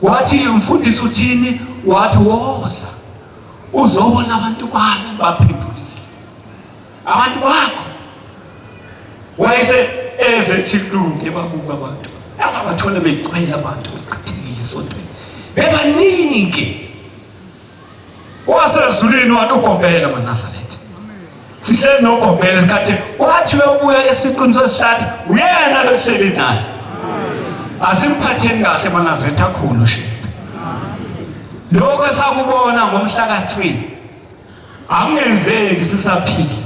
wathi umfundisi uthini? Wathi woza uzobona abantu bami baphendulile, abantu bakho. Wayese ezethi kulunge babuka abantu, angabathola begcwele abantu bechithekile esontweni bebaningi. Wasezulwini wathi uGombela maNazaretha, sihleli noGombela isikhathi wathi uyobuya esiqinisweni sesithathu uyena lohleli naye. Asimphatheni kahle maNazaretha akhulu shembe. Lokho esakubona ngomhla ka-3 akungenzeki sisaphila.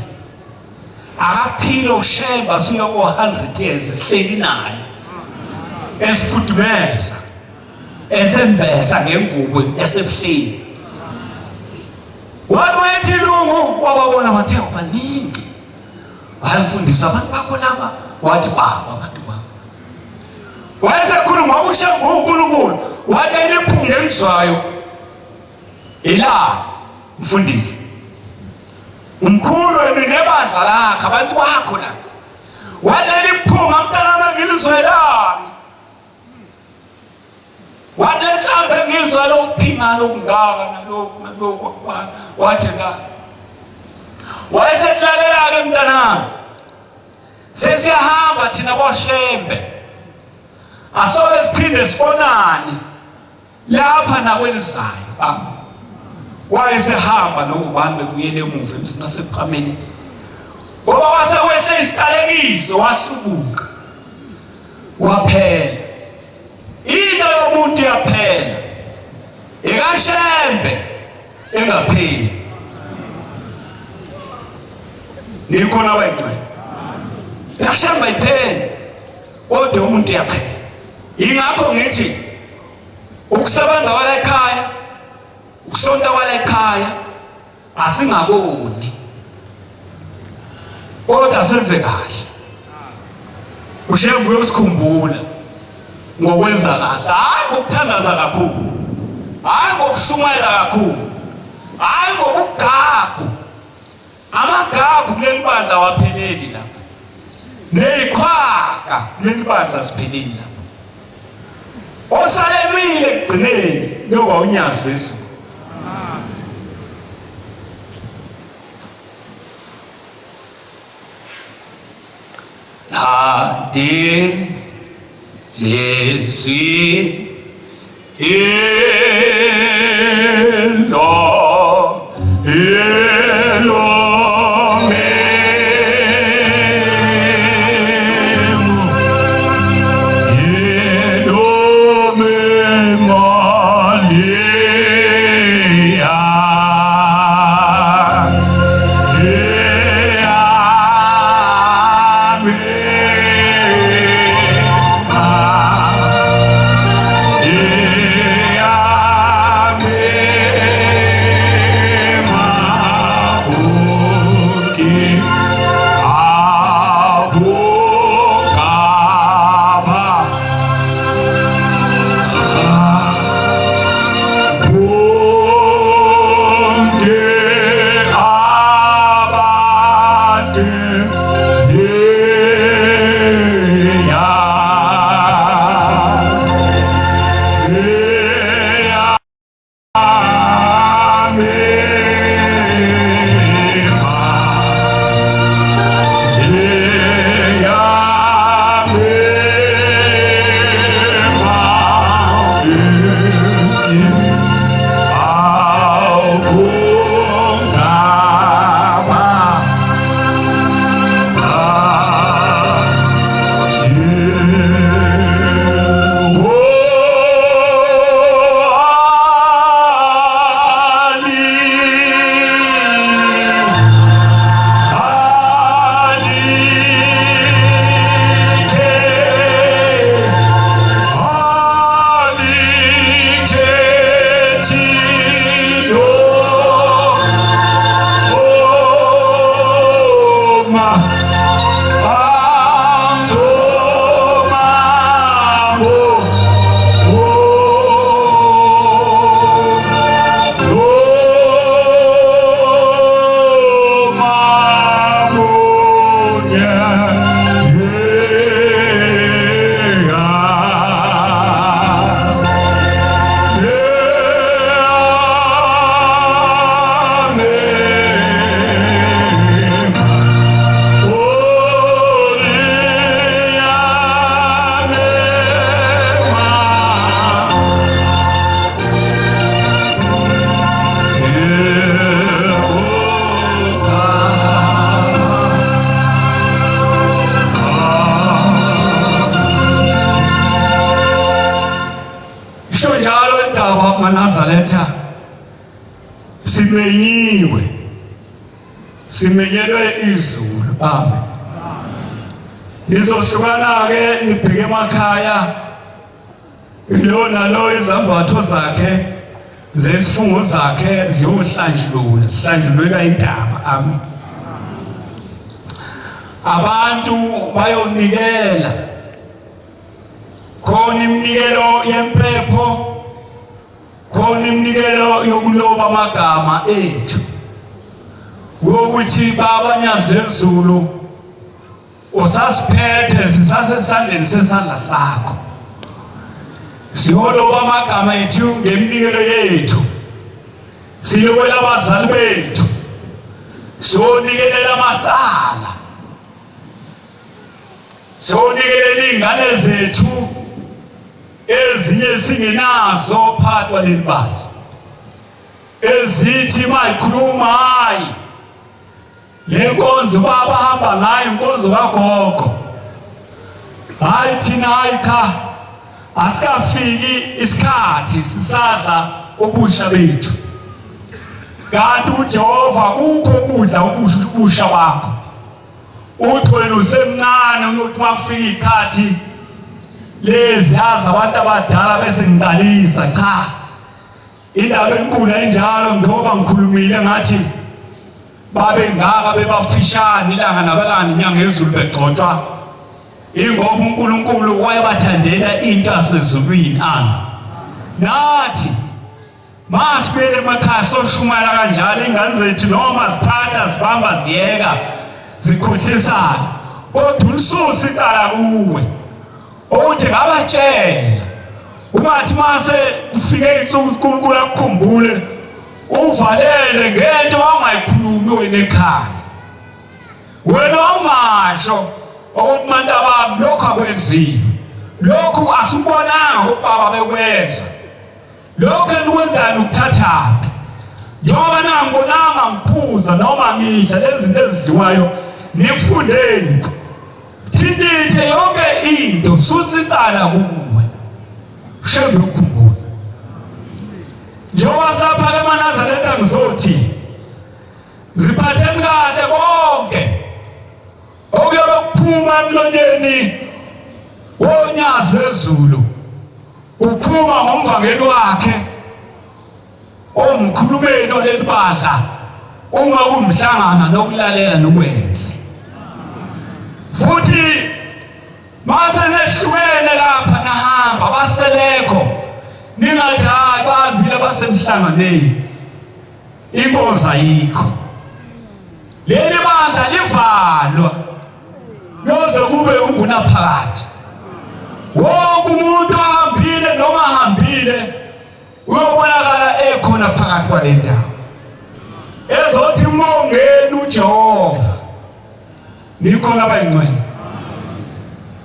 Akaphile uShemba suyoko 100 years sihleli naye, esifudumeza, esembesa ngengubo esebuhleni. Wathi lungu wababona bathe baningi. Wayemfundisa abantu bakho laba, wathi baba abantu bakho. Wayesekhuluma uShemba uNkulunkulu, wathi eliphunga elizwayo ila mfundisi. Umkhulu nebandla lakhe abantu bakho la. Wathi eliphunga mntana ngilizwelani. Wathi mhlambe ngizwa lokuphinga lokungaka nalokho akubana. Wathi la wayesetlalela-ke mntanami, sesiyahamba thina boShembe, asoke siphinde sibonane lapha nakwelizayo bami. Wayesehamba nokubambe kuyele emuva emsini nasephameni, ngoba wasewehle isiqalekiso wahlubuka waphela. Into yomuntu yaphela, ikaShembe engapheli. Nikhona bayigcwele ikaShembe iphela, kodwa umuntu yaphela. Ingakho ngithi ukusebenza kwala ekhaya, ukusonta kwala ekhaya asingaboni, kodwa senze kahle. uShembe uyosikhumbula ngokwenza kahle, hayi ngokuthandaza kakhulu, hayi ngokushumayela kakhulu, hayi ngokugagu. Amagagu kuleli bandla wapheleli lapha, neyiqhaga kuleli bandla sipheleli lapha. Osalemile ekugcineni njengoba unyazi bezulu. Nanti lezi yeah. Njalo indaba maNazaretha simenyiwe, simenyelwe izulu. Amen. Nizohlukana ke nibheke emakhaya, lo nalo izambatho zakhe zesifungo zakhe ziyohlanjulula, hlanjulelwa indaba. Amen. Abantu bayonikela khona iminikelo yempepho, khona iminikelo yokuloba amagama ethu, ukuthi babanyazi lezulu usasiphethe sisasesandleni sesandla sakho. Siyoloba amagama ethu ngeminikelo yethu, silobela abazali bethu, siyonikelela amacala, siyonikelela iy'ngane zethu ezinye singenazo phakathi kwaleli bandla, ezithi mayikhuluma hayi le nkonzo baba hamba ngayo inkonzo kagogo, hayi thina hayi cha asikafiki isikhathi sisadla ubusha bethu. Kanti uJehova kukho ukudla ubusha bakho, uthi wena usemncane uyothi makufika ikhathi lezi yazi abantu abadala bese ngiqalisa. Cha, indaba enkulu enjalo ngoba ngikhulumile ngathi babe ngaka bebafishane ilanga nabalanga inyanga yezulu begcotshwa, ingoba uNkulunkulu wayebathandela into yasezulwini. Amen. Nathi masibuyele emakhaya soshumayela kanjalo ingane zethu noma zithatha zibamba ziyeka zikhohlisana, kodwa ulisusa icala kuwe uthi ngabatshela ungathi mase kufike insuku uNkulunkulu akukhumbule uvalele ngento wangayikhulumi wena ekhaya, wena ungasho ukuthi mantabami lokhu akwenziwe, lokhu asubonanga ubaba bekwenza, lokhu enikwenzayo ukuthathaphi, njengoba nangibonanga ngiphuza noma ngidla lezi zinto ezidliwayo nikufundeni. Thindithe yonke into susicala kuwe, shembe ukukhumbula. Njengoba sapha ke maNazaretha ngizothi ziphatheni kahle konke okuyobe kuphuma emlonyeni wonyazi lwezulu, uphuma ngomvangeli wakhe omkhulumeli waleli bandla uma kumhlangana nokulalela nokwenze. Futhi mase nehlukene lapha nahamba baselekho ningathi hayi bahambile basemhlanganeni, inkonzo ayikho. Leli bandla livalwa loze kube ungunaphakade. Wonke umuntu ahambile noma ahambile uyobonakala ekhona phakathi kwale ndawo ezothi mongeni uJehova nikhona abayingcwele.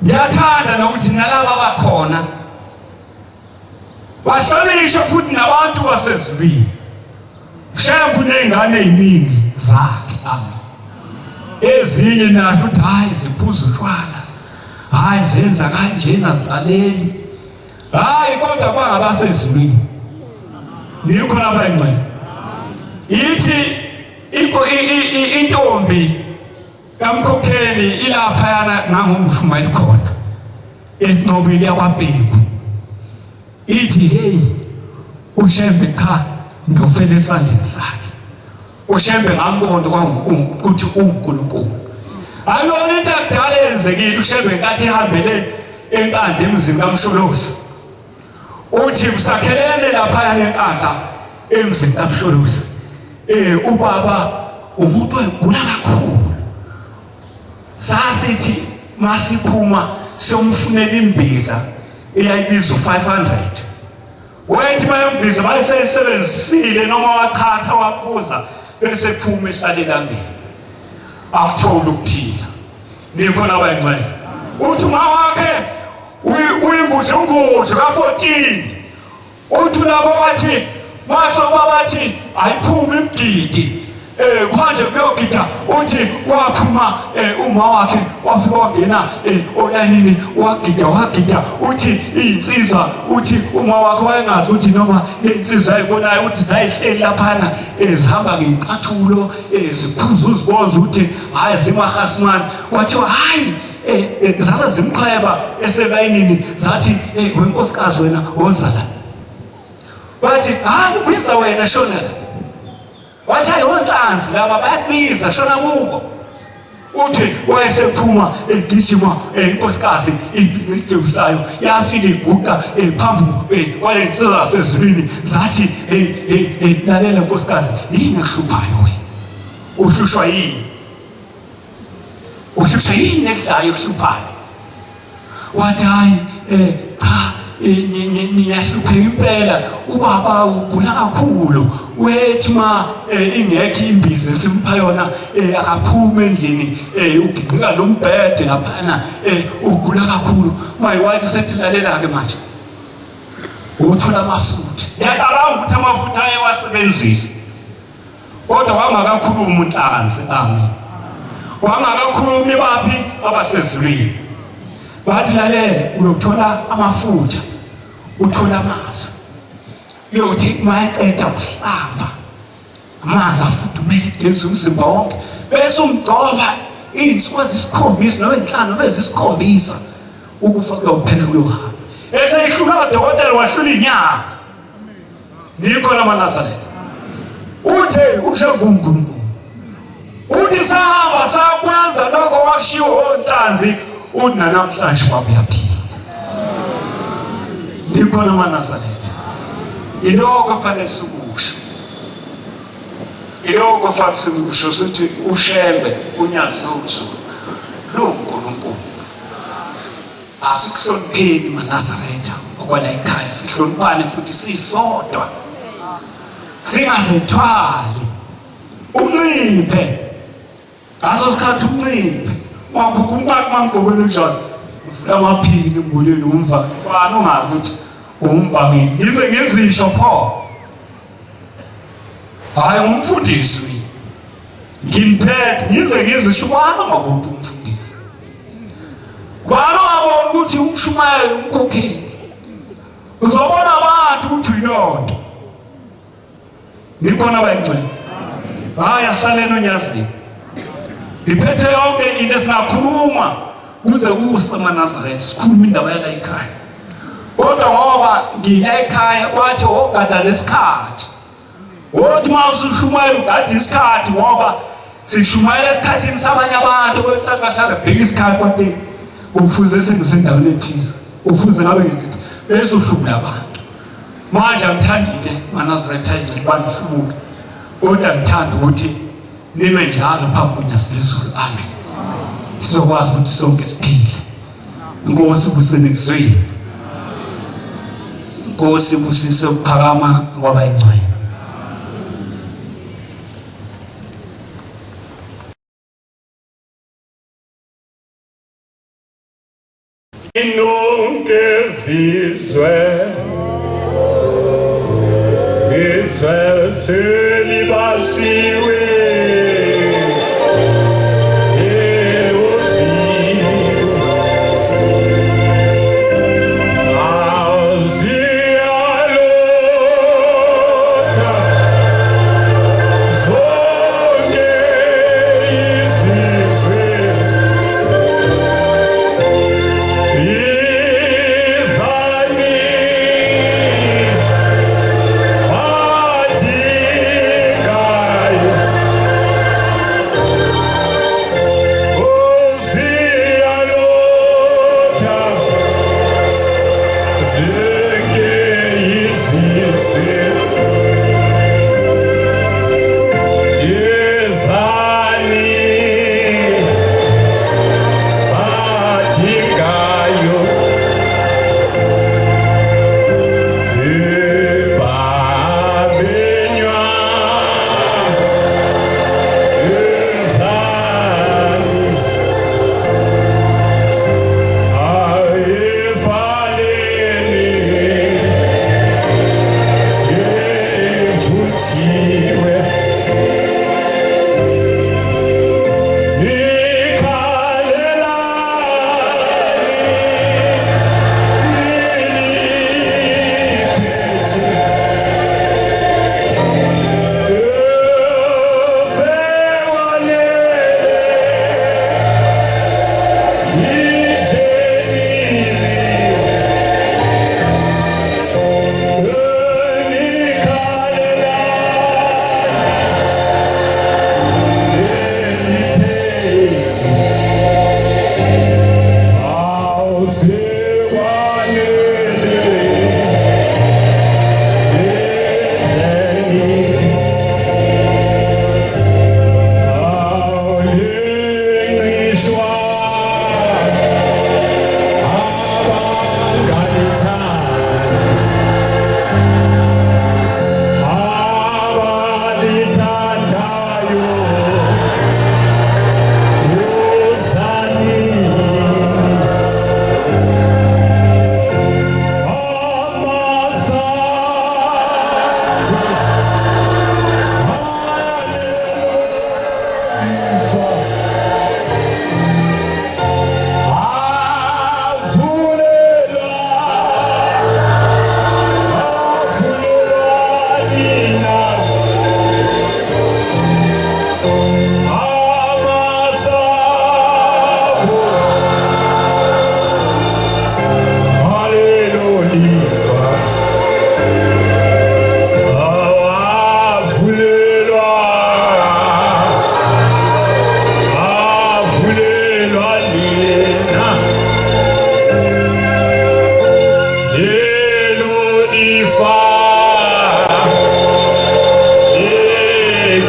Ngiyathanda nokuthi nalabo abakhona bahlonishwe futhi nabantu basezulwini. Shembu kuney'ngane ey'ningi zakhe. Amen. Ezinye nasho ukuthi hayi ziphuza utshwala, hayi zenza kanjena zicaleli, hayi kodwa bangabasezulwini nikhona abayingcwele. Ithi intombi kamkhokheli ilaphayana ngangumshumayeli khona esinqobile yakwaBhengu, ithi hey uShembe cha ngiyofela esandleni sakhe. uShembe ngambona ukuthi uNkulunkulu ayona into akudala yenzekile. uShembe nkathi ehambele enkandla emzini kaMsholozi, uthi usakhelene laphayana enkandla emzini kaMsholozi, ubaba umuntu ogula kakhulu. Sasithi masiphuma siyomfunela imbiza eyayibiza u500. Wethi mayombiza bayisebenzisile noma wachatha waphuza bese phuma ehlalela ngene akuthola ukuphila. Nikhona abayingcwele. Uthi mawakhe uyingudla ka14. Uthi lapho wathi Masho babathi ayiphumi imgidi kwanje kuyogida uthi waphuma uma wakhe wafika wangena olayinini wagida uthi insizwa uthi uma wakhe wayengazi ukuthi noma insizwa ayibonayo ukuthi zayihleli laphana zihamba ngecathulo ziphuza uzibonza ukuthi hayi zimahasimani wathiwa hayi zase zimqheba eselayinini zathi wenkosikazi wena wozala wathi hayi ubiza wena shona wathi ayonhlanzi laba bayakubiza shona kubo uthi wayesephuma egijima inkosikazi ibincidebusayo yafika iguqa phambi kwalensizwa zasezulwini zathi lalela nkosikazi yini ekuhluphayo wena uhlushwa yini ekudlayo ekuhluphayo wathi hayi cha niyahlupheka impela ubaba ugula kakhulu wethi ma ingekho imbiza esimpha yona akaphume endlini ugiqika lo mbhede laphana ugula kakhulu mayiwathi setilalela-ke manje uthola amafutha ngiyacabanga ukuthi amafutha ayewasebenzisa kodwa wangakakhulumi unhlanzi amen wangakakhulumi baphi abasezulwini bathi lalela uyothola amafutha uthola amanzi uyothi mayaqeda ukuhlamba amanzi afudumele kugeza umzimba wonke bese umgcoba iy'nsuku ezisikhombisa noma ey'nhlanu noma ezisikhombisa ukufa kuyophela kuyohamba eseyihlula kadokotela wahlula inyanga nikho lamaNazaretha uthe ushengunkulunkulu uthi sahamba sakwenza lokho wakushiwo onhlanzi uthi nanamhlanje kwabuyaphila nikho lamaNazaretha ilokho fanele sikusho ilokho fanele sikusho sithi ushembe unyazi lomzulu lonkulunkulu asikuhlonipheni maNazaretha okwala ekhaya sihloniphane futhi sisodwa singazithwali unciphe ngaso sikhathi unciphe wakhupha umkakhe mangigqokele njalo uvula amaphini embolweni umva wani ongazi ukuthi umva ngize ngizisho pho hayi ngumfundisi mina ngimphethe ngize ngizisho wani ongaboni umfundisi wani ongaboni ukuthi umshumayeli umkhokheli uzobona abantu ukuthi uyinonto nikhona abayingcwele hayi asaleni onyazini liphethe yonke into esingakhuluma kuze kuse maNazaretha sikhuluma indaba yala ekhaya kodwa ngoba ngila ekhaya kwathi ogada lesikhathi wothi uma usushumayela ugada isikhathi ngoba sishumayela esikhathini sabanye abantu behlala bheka isikhathi kwathi ufuze sengisendaweni ethize ufuze ngabe ngizithi bese uhlumula abantu manje angithandile maNazaretha ngibani uhlumuke kodwa ngithanda ukuthi nime njalo phambi konyazi lwezulu amen sizokwazi ukuthi sonke siphile inkosi busene kuzweni inkosi busise ukuphakama kwabayingcwele inonke zizwe selibasiwe Dear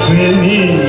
emgceni